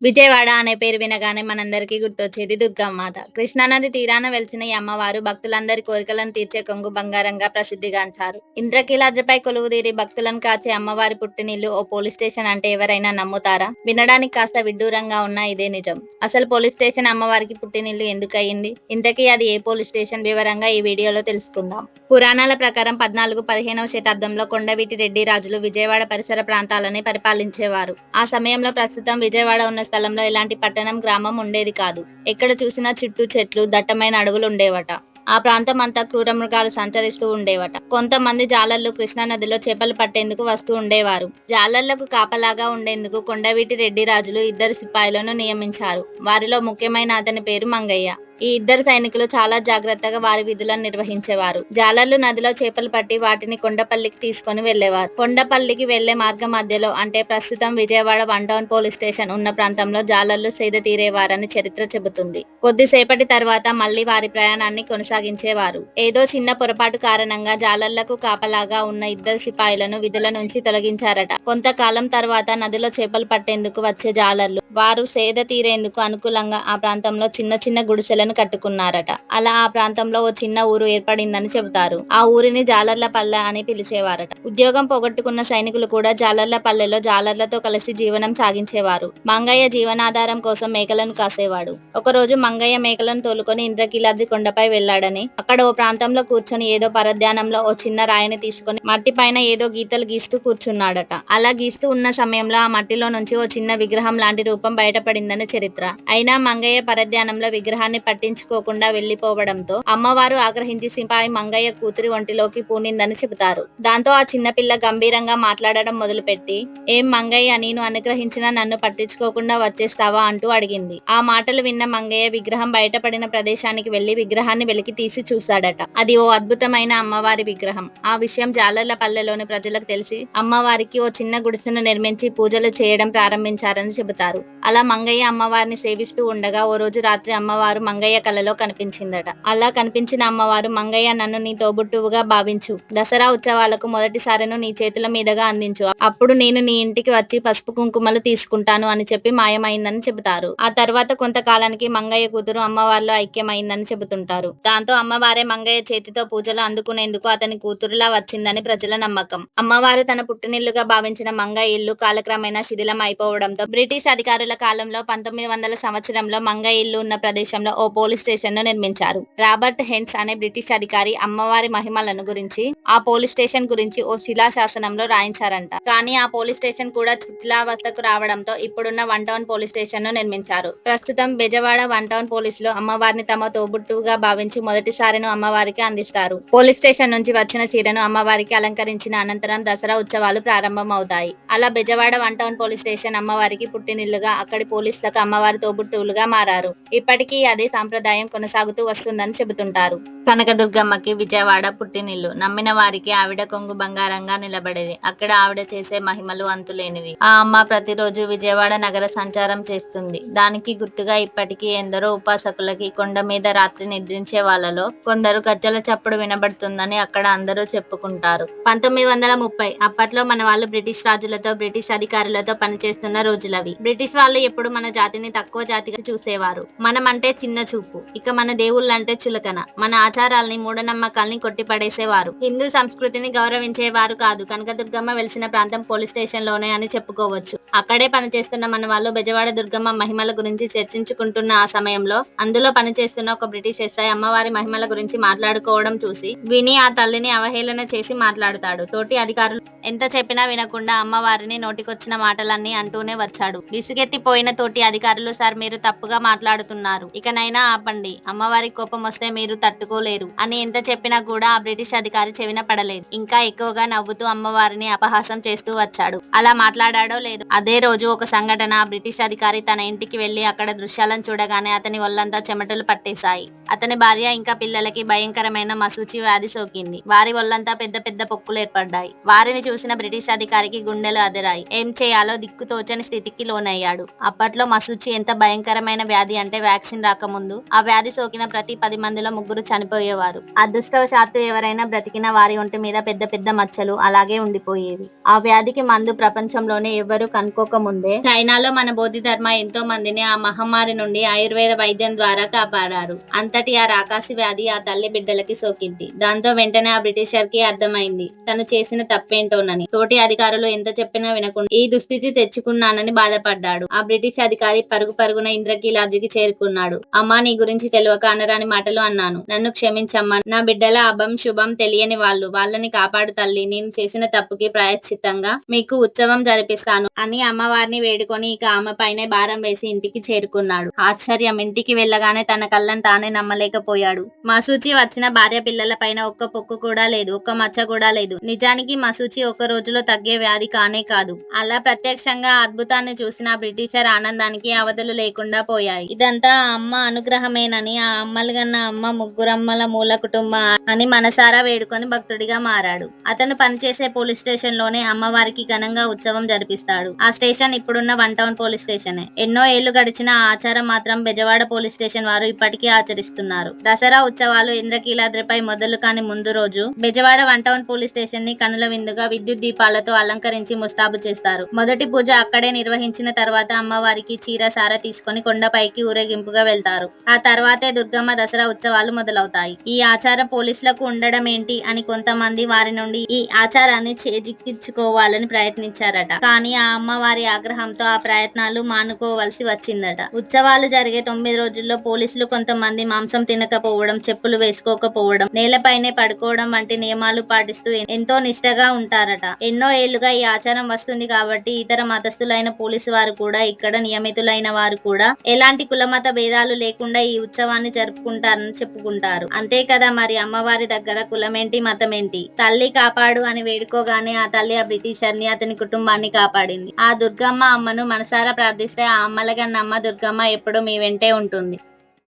విజయవాడ అనే పేరు వినగానే మనందరికీ గుర్తొచ్చేది దుర్గమాత. కృష్ణానది తీరాన వెలిసిన ఈ అమ్మవారు భక్తులందరి కోరికలను తీర్చే కొంగు బంగారంగా ప్రసిద్ధిగాంచారు. ఇంద్రకీలాద్రిపై కొలువుదీరి భక్తులను కాచే అమ్మవారి పుట్టినిల్లు ఓ పోలీస్ స్టేషన్ అంటే ఎవరైనా నమ్ముతారా? వినడానికి కాస్త విడ్డూరంగా ఉన్నా ఇదే నిజం. అసలు పోలీస్ స్టేషన్ అమ్మవారికి పుట్టినిల్లు ఎందుకయ్యింది? ఇంతకీ అది ఏ పోలీస్ స్టేషన్? వివరంగా ఈ వీడియోలో తెలుసుకుందాం. పురాణాల ప్రకారం 14-15వ శతాబ్దంలో కొండవీటి రెడ్డి రాజులు విజయవాడ పరిసర ప్రాంతాలని పరిపాలించేవారు. ఆ సమయంలో ప్రస్తుతం విజయవాడ ఉన్న స్థలంలో ఎలాంటి పట్టణం, గ్రామం ఉండేది కాదు. ఎక్కడ చూసినా చుట్టూ చెట్లు, దట్టమైన అడవులు ఉండేవట. ఆ ప్రాంతం అంతా క్రూర మృగాలు సంచరిస్తూ ఉండేవట. కొంతమంది జాలర్లు కృష్ణానదిలో చేపలు పట్టేందుకు వస్తూ ఉండేవారు. జాలర్లకు కాపలాగా ఉండేందుకు కొండవీటి రెడ్డి రాజులు 2 సిపాయిలను నియమించారు. వారిలో ముఖ్యమైన అతని పేరు మంగయ్య. ఈ 2 సైనికులు చాలా జాగ్రత్తగా వారి విధులను నిర్వహించేవారు. జాలర్లు నదిలో చేపలు పట్టి వాటిని కొండపల్లికి తీసుకొని వెళ్లేవారు. కొండపల్లికి వెళ్లే మార్గం మధ్యలో, అంటే ప్రస్తుతం విజయవాడ 1 టౌన్ పోలీస్ స్టేషన్ ఉన్న ప్రాంతంలో జాలర్లు సేద తీరేవారని చరిత్ర చెబుతుంది. కొద్దిసేపటి తర్వాత మళ్లీ వారి ప్రయాణాన్ని కొనసాగించేవారు. ఏదో చిన్న పొరపాటు కారణంగా జాలర్లకు కాపలాగా ఉన్న 2 సిపాయిలను విధుల నుంచి తొలగించారట. కొంతకాలం తర్వాత నదిలో చేపలు పట్టేందుకు వచ్చే జాలర్లు వారు సేద తీరేందుకు అనుకూలంగా ఆ ప్రాంతంలో చిన్న చిన్న గుడిసెలను కట్టుకున్నారట. అలా ఆ ప్రాంతంలో ఓ చిన్న ఊరు ఏర్పడిందని చెబుతారు. ఆ ఊరిని జాలర్ల పల్లె అని పిలిచేవారట. ఉద్యోగం పోగొట్టుకున్న సైనికులు కూడా జాలర్ల పల్లెలో జాలర్లతో కలిసి జీవనం సాగించేవారు. మంగయ్య జీవనాధారం కోసం మేకలను కాసేవాడు. ఒకరోజు మంగయ్య మేకలను తోలుకొని ఇంద్రకీలాద్రి కొండపై వెళ్లాడని, అక్కడ ఓ ప్రాంతంలో కూర్చొని ఏదో పరధ్యానంలో ఓ చిన్న రాయిని తీసుకొని మట్టి పైన ఏదో గీతలు గీస్తూ కూర్చున్నాడట. అలా గీస్తూ ఉన్న సమయంలో ఆ మట్టిలో నుంచి ఓ చిన్న విగ్రహం లాంటి రూపం బయటపడిందని చరిత్ర. అయినా మంగయ్య పరధ్యానంలో విగ్రహాన్ని పట్టించుకోకుండా వెళ్లిపోవడంతో అమ్మవారు ఆగ్రహించి సిపాయి మంగయ్య కూతురి ఒంటిలోకి పూనిందని చెబుతారు. దాంతో ఆ చిన్నపిల్ల గంభీరంగా మాట్లాడడం మొదలుపెట్టి, ఏం మంగయ్య, నేను అనుగ్రహించినా నన్ను పట్టించుకోకుండా వచ్చేస్తావా అంటూ అడిగింది. ఆ మాటలు విన్న మంగయ్య విగ్రహం బయటపడిన ప్రదేశానికి వెళ్లి విగ్రహాన్ని వెలికి తీసి చూశాడట. అది ఓ అద్భుతమైన అమ్మవారి విగ్రహం. ఆ విషయం జాలర్ల పల్లెలోని ప్రజలకు తెలిసి అమ్మవారికి ఓ చిన్న గుడిసెను నిర్మించి పూజలు చేయడం ప్రారంభించారని చెబుతారు. అలా మంగయ్య అమ్మవారిని సేవిస్తూ ఉండగా ఓ రోజు రాత్రి అమ్మవారు మంగయ్య కలలో కనిపించిందట. అలా కనిపించిన అమ్మవారు, మంగయ్య, నన్ను నీ తోబుట్టువుగా భావించు. దసరా ఉత్సవాలకు మొదటిసారిను నీ చేతుల మీదుగా అందించు. అప్పుడు నేను నీ ఇంటికి వచ్చి పసుపు కుంకుమలు తీసుకుంటాను అని చెప్పి మాయమైందని చెబుతారు. ఆ తర్వాత కొంతకాలానికి మంగయ్య కూతురు అమ్మవారిలో ఐక్యమైందని చెబుతుంటారు. దాంతో అమ్మవారే మంగయ్య చేతితో పూజలు అందుకునేందుకు అతని కూతురులా వచ్చిందని ప్రజల నమ్మకం. అమ్మవారు తన పుట్టినిల్లుగా భావించిన మంగయ్య ఇల్లు కాలక్రమేణా శిథిలం అయిపోవడంతో బ్రిటిష్ అధికారుల కాలంలో 1900 సంవత్సరంలో మంగయ్య ఇల్లు ఉన్న ప్రదేశంలో ఓ పోలీస్ స్టేషన్ ను నిర్మించారు. రాబర్ట్ హెన్స్ అనే బ్రిటిష్ అధికారి అమ్మవారి మహిమలను గురించి, ఆ పోలీస్ స్టేషన్ గురించి ఓ శిలాశాసనంలో రాయించారంట. కానీ ఆ పోలీస్ స్టేషన్ కూడా శిథిలావస్థకు రావడంతో ఇప్పుడున్న 1 టౌన్ పోలీస్ స్టేషన్ ను నిర్మించారు. ప్రస్తుతం బెజవాడ 1 టౌన్ పోలీసులు అమ్మవారిని తమ తోబుట్టువుగా భావించి మొదటిసారిను అమ్మవారికి అందిస్తారు. పోలీస్ స్టేషన్ నుంచి వచ్చిన చీరను అమ్మవారికి అలంకరించిన అనంతరం దసరా ఉత్సవాలు ప్రారంభం అవుతాయి. అలా బెజవాడ 1 టౌన్ పోలీస్ స్టేషన్ అమ్మవారికి పుట్టినిల్లుగా, అక్కడి పోలీసులకు అమ్మవారి తోబుట్టువులుగా మారారు. ఇప్పటికీ అదే సాంప్రదాయం కొనసాగుతూ వస్తుందని చెబుతుంటారు. కనకదుర్గమ్మకి విజయవాడ పుట్టినిల్లు. నమ్మిన వారికి ఆవిడ కొంగు బంగారంగా నిలబడేది. అక్కడ ఆవిడ చేసే మహిమలు అంతులేనివి. ఆ అమ్మ ప్రతిరోజు విజయవాడ నగర సంచారం చేస్తుంది. దానికి గుర్తుగా ఇప్పటికీ ఎందరో ఉపాసకులకి కొండ మీద రాత్రి నిద్రించే వాళ్ళలో కొందరు గజ్జల చప్పుడు వినబడుతుందని అక్కడ అందరూ చెప్పుకుంటారు. 1930 అప్పట్లో మన వాళ్ళు బ్రిటిష్ రాజులతో, బ్రిటిష్ అధికారులతో పనిచేస్తున్న రోజులవి. బ్రిటిష్ వాళ్ళు ఎప్పుడు మన జాతిని తక్కువ జాతిగా చూసేవారు. మనం అంటే చిన్న చూపు. ఇక మన దేవుళ్ళంటే చులకన. మన ఆచారాల్ని, మూఢనమ్మకాల్ని కొట్టిపడేసేవారు. హిందూ సంస్కృతిని గౌరవించేవారు కాదు. కనకదుర్గమ్మ వెలిసిన ప్రాంతం పోలీస్ స్టేషన్ లోనే అని చెప్పుకోవచ్చు. అక్కడే పనిచేస్తున్న మన వాళ్ళు బెజవాడ దుర్గమ్మ మహిమల గురించి చర్చించుకుంటున్న ఆ సమయంలో అందులో పనిచేస్తున్న ఒక బ్రిటిష్ ఎస్ఐ అమ్మవారి మహిమల గురించి మాట్లాడుకోవడం చూసి విని ఆ తల్లిని అవహేళన చేసి మాట్లాడుతాడు. తోటి అధికారులు ఎంత చెప్పినా వినకుండా అమ్మవారిని నోటికొచ్చిన మాటలన్నీ అంటూనే వచ్చాడు. విసుగెత్తిపోయిన తోటి అధికారులు, సార్, మీరు తప్పుగా మాట్లాడుతున్నారు, ఇకనైనా ఆపండి, అమ్మవారి కోపం వస్తే మీరు తట్టుకోలేరు అని ఎంత చెప్పినా కూడా ఆ బ్రిటిష్ అధికారి చెవిన పడలేదు. ఇంకా ఎక్కువగా నవ్వుతూ అమ్మవారిని అపహాసం చేస్తూ వచ్చాడు. అలా మాట్లాడాడో లేదో, అదే రోజు ఒక సంఘటన. ఆ బ్రిటిష్ అధికారి తన ఇంటికి వెళ్లి అక్కడ దృశ్యాలను చూడగానే అతని ఒళ్ళంతా చెమటలు పట్టేశాయి. అతని భార్య ఇంకా పిల్లలకి భయంకరమైన మసూచి వ్యాధి సోకింది. వారి ఒళ్ళంతా పెద్ద పెద్ద పొక్కులు ఏర్పడ్డాయి. వారిని చూసిన బ్రిటిష్ అధికారికి గుండెలు అదిరాయి. ఏం చేయాలో దిక్కుతోచని స్థితికి లోనయ్యాడు. పోరాడాడు. అప్పట్లో మసూచి ఎంత భయంకరమైన వ్యాధి అంటే వ్యాక్సిన్ రాకముందు ఆ వ్యాధి సోకిన ప్రతి 10 మందిలో 3 చనిపోయేవారు. అదృష్టవశాత్తు ఎవరైనా బ్రతికిన వారి ఒంటి మీద పెద్ద పెద్ద మచ్చలు అలాగే ఉండిపోయేవి. ఆ వ్యాధికి మందు ప్రపంచంలోనే ఎవ్వరూ కనుక్కోకముందే చైనాలో మన బోధిధర్మ ఎంతో మందిని ఆ మహమ్మారి నుండి ఆయుర్వేద వైద్యం ద్వారా కాపాడారు. అంతటి ఆ రాకాసి వ్యాధి ఆ తల్లి బిడ్డలకి సోకింది. దాంతో వెంటనే ఆ బ్రిటిషర్ కి అర్థమైంది తను చేసిన తప్పేంటోనని. తోటి అధికారులు ఎంత చెప్పినా వినకుండా ఈ దుస్థితి తెచ్చుకున్నానని బాధపడ్డాడు. ఆ బ్రిటిష్ అధికారి పరుగున ఇంద్రకీలాద్రికి చేరుకున్నాడు. అమ్మా, నీ గురించి తెలియక అనరాని మాటలు అన్నాను. నన్ను క్షమించమ్మా. నా బిడ్డల అభం శుభం తెలియని వాళ్ళని కాపాడు తల్లి. నేను చేసిన తప్పుకి ప్రాయశ్చిత్తంగా మీకు ఉత్సవం జరిపిస్తాను అని అమ్మవారిని వేడుకొని ఇక ఆమె పైనే భారం వేసి ఇంటికి చేరుకున్నాడు. ఆశ్చర్యం, ఇంటికి వెళ్ళగానే తన కళ్ళను తానే నమ్మలేకపోయాడు. మసూచి వచ్చిన భార్య పిల్లల పైన ఒక్క పొక్కు కూడా లేదు, ఒక్క మచ్చ కూడా లేదు. నిజానికి మసూచి ఒక రోజులో తగ్గే వ్యాధి కానే కాదు. అలా ప్రత్యక్షంగా అద్భుతాన్ని చూసిన బ్రిటిషర్ ఆనందానికి అవధులు లేకుండా పోయాయి. ఇదంతా ఆ అమ్మ అనుగ్రహమేనని, ఆ అమ్మలు గన్న అమ్మ ముగ్గురమ్మల మూల కుటుంబం అని మనసారా వేడుకొని భక్తుడిగా మారాడు. అతను పనిచేసే పోలీస్ స్టేషన్ లోనే అమ్మవారికి ఘనంగా ఉత్సవం జరిపిస్తాడు. ఆ స్టేషన్ ఇప్పుడున్న 1 టౌన్ పోలీస్ స్టేషనే. ఎన్నో ఏళ్లు గడిచిన ఆ ఆచారం మాత్రం బెజవాడ పోలీస్ స్టేషన్ వారు ఇప్పటికీ ఆచరిస్తున్నారు. దసరా ఉత్సవాలు ఇంద్రకీలాద్రిపై మొదలు కాని ముందు రోజు బెజవాడ 1 టౌన్ పోలీస్ స్టేషన్ ని కనుల విందుగా విద్యుత్ దీపాలతో అలంకరించి ముస్తాబు చేస్తారు. మొదటి పూజ అక్కడే నిర్వహించిన తర్వాత అమ్మవారికి చీర సార తీసుకొని కొండపైకి ఊరేగింపుగా వెళ్తారు. ఆ తర్వాతే దుర్గమ్మ దసరా ఉత్సవాలు మొదలవుతాయి. ఈ ఆచారం పోలీసులకు ఉండడం ఏంటి అని కొంతమంది వారి నుండి ఈ ఆచారాన్ని చేజిక్కించుకోవాలని ప్రయత్నించారట. కానీ ఆ అమ్మవారి ఆగ్రహంతో ఆ ప్రయత్నాలు మానుకోవలసి వచ్చిందట. ఉత్సవాలు జరిగే 9 రోజుల్లో పోలీసులు కొంతమంది మాంసం తినకపోవడం, చెప్పులు వేసుకోకపోవడం, నేలపైనే పడుకోవడం వంటి నియమాలు పాటిస్తూ ఎంతో నిష్టగా ఉంటారట. ఎన్నో ఏళ్లుగా ఈ ఆచారం వస్తుంది కాబట్టి ఇతర మతస్థులైన పోలీసు వారు కూడా, ఇక్కడ నియమితులైన వారు కూడా ఎలాంటి కులమత భేదాలు లేకుండా ఈ ఉత్సవాన్ని జరుపుకుంటారని చెప్పుకుంటారు. అంతే కదా మరి, అమ్మవారి దగ్గర కులమేంటి మతమేంటి, తల్లి కాపాడు అని వేడుకోగానే ఆ తల్లి ఆ బ్రిటిషర్ ని, అతని కుటుంబాన్ని కాపాడింది. ఆ దుర్గమ్మ అమ్మను మనసారా ప్రార్థిస్తే ఆ అమ్మలగన్న అమ్మ దుర్గమ్మ ఎప్పుడూ మీ వెంటే ఉంటుంది.